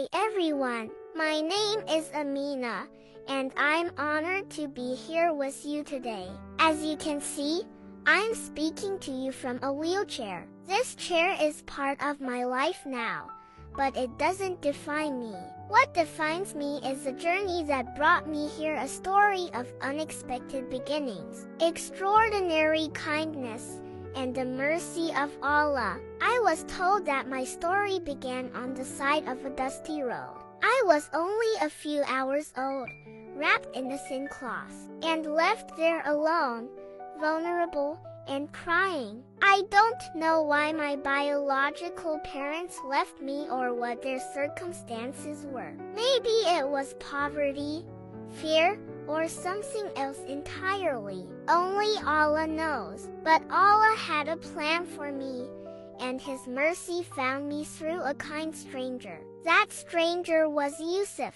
Hey everyone, my name is Amina, and I'm honored to be here with you today. As you can see, I'm speaking to you from a wheelchair. This chair is part of my life now, but it doesn't define me. What defines me is the journey that brought me here, a story of unexpected beginnings, extraordinary kindness, and the mercy of Allah. I was told that my story began on the side of a dusty road. I was only a few hours old, wrapped in a thin cloth, and left there alone, vulnerable and crying. I don't know why my biological parents left me or what their circumstances were. Maybe it was poverty, fear, or something else entirely. Only Allah knows. But Allah had a plan for me, and His mercy found me through a kind stranger. That stranger was Yusuf.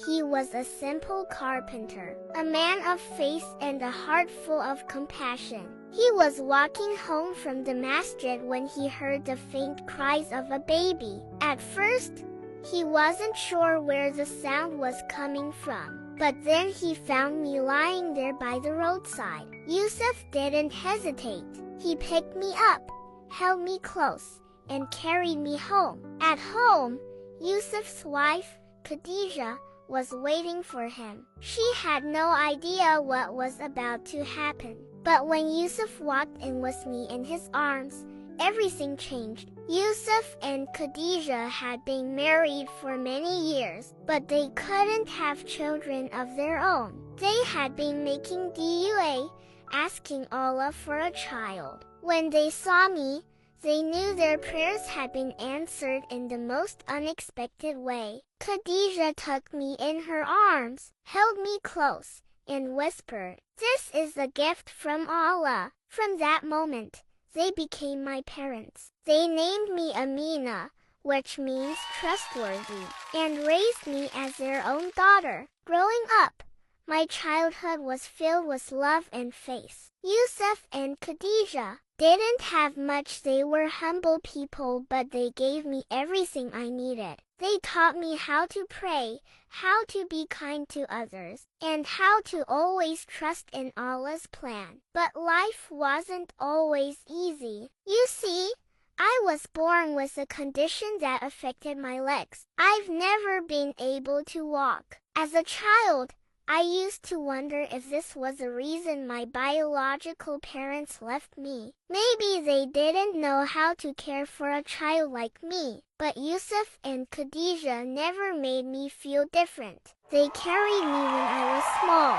He was a simple carpenter, a man of faith and a heart full of compassion. He was walking home from the masjid when he heard the faint cries of a baby. At first, he wasn't sure where the sound was coming from. But then he found me lying there by the roadside. Yusuf didn't hesitate. He picked me up, held me close, and carried me home. At home, Yusuf's wife, Khadija, was waiting for him. She had no idea what was about to happen. But when Yusuf walked in with me in his arms, everything changed. Yusuf and Khadija had been married for many years, but they couldn't have children of their own. They had been making dua, asking Allah for a child. When they saw me, they knew their prayers had been answered in the most unexpected way. Khadija took me in her arms, held me close, and whispered, "This is a gift from Allah." From that moment, they became my parents. They named me Amina, which means trustworthy, and raised me as their own daughter. Growing up, my childhood was filled with love and faith. Yusuf and Khadija didn't have much. They were humble people, but they gave me everything I needed. They taught me how to pray, how to be kind to others, and how to always trust in Allah's plan. But life wasn't always easy. You see, I was born with a condition that affected my legs. I've never been able to walk. As a child, I used to wonder if this was the reason my biological parents left me. Maybe they didn't know how to care for a child like me. But Yusuf and Khadija never made me feel different. They carried me when I was small,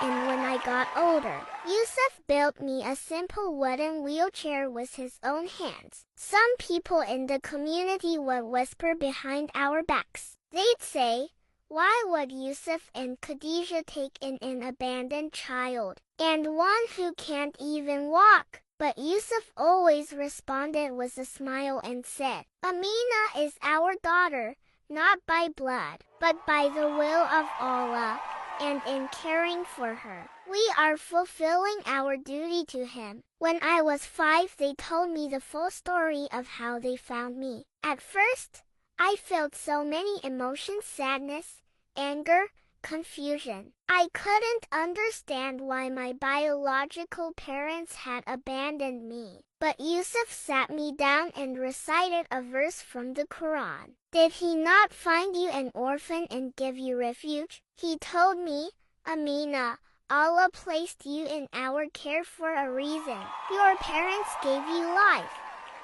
and when I got older. Yusuf built me a simple wooden wheelchair with his own hands. Some people in the community would whisper behind our backs. They'd say, "Why would Yusuf and Khadija take in an abandoned child, and one who can't even walk?" But Yusuf always responded with a smile and said, "Amina is our daughter, not by blood, but by the will of Allah, and in caring for her, we are fulfilling our duty to Him." When I was 5, they told me the full story of how they found me. At first, I felt so many emotions: sadness, anger, confusion. I couldn't understand why my biological parents had abandoned me. But Yusuf sat me down and recited a verse from the Quran. "Did He not find you an orphan and give you refuge?" He told me, "Amina, Allah placed you in our care for a reason. Your parents gave you life,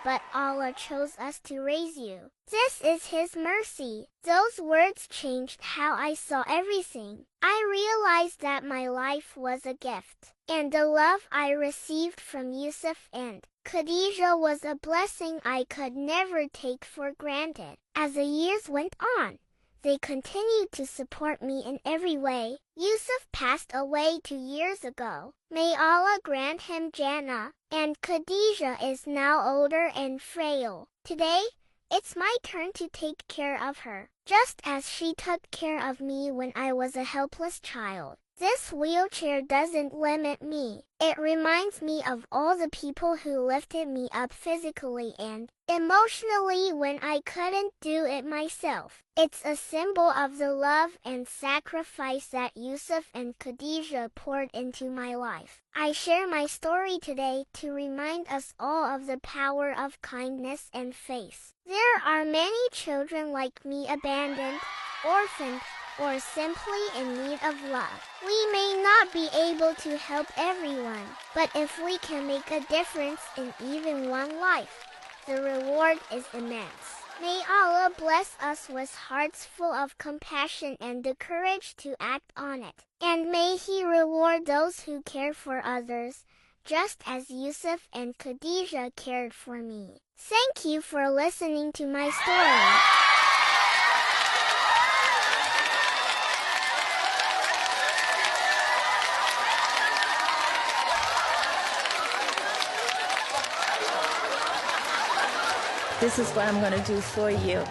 but Allah chose us to raise you. This is His mercy." Those words changed how I saw everything. I realized that my life was a gift, and the love I received from Yusuf and Khadija was a blessing I could never take for granted. As the years went on, they continued to support me in every way. Yusuf passed away 2 years ago. May Allah grant him Jannah. And Khadija is now older and frail. Today, it's my turn to take care of her, just as she took care of me when I was a helpless child. This wheelchair doesn't limit me. It reminds me of all the people who lifted me up physically and emotionally when I couldn't do it myself. It's a symbol of the love and sacrifice that Yusuf and Khadija poured into my life. I share my story today to remind us all of the power of kindness and faith. There are many children like me abandoned, orphaned, or simply in need of love. We may not be able to help everyone, but if we can make a difference in even one life, the reward is immense. May Allah bless us with hearts full of compassion and the courage to act on it. And may He reward those who care for others, just as Yusuf and Khadija cared for me. Thank you for listening to my story. This is what I'm going to do for you.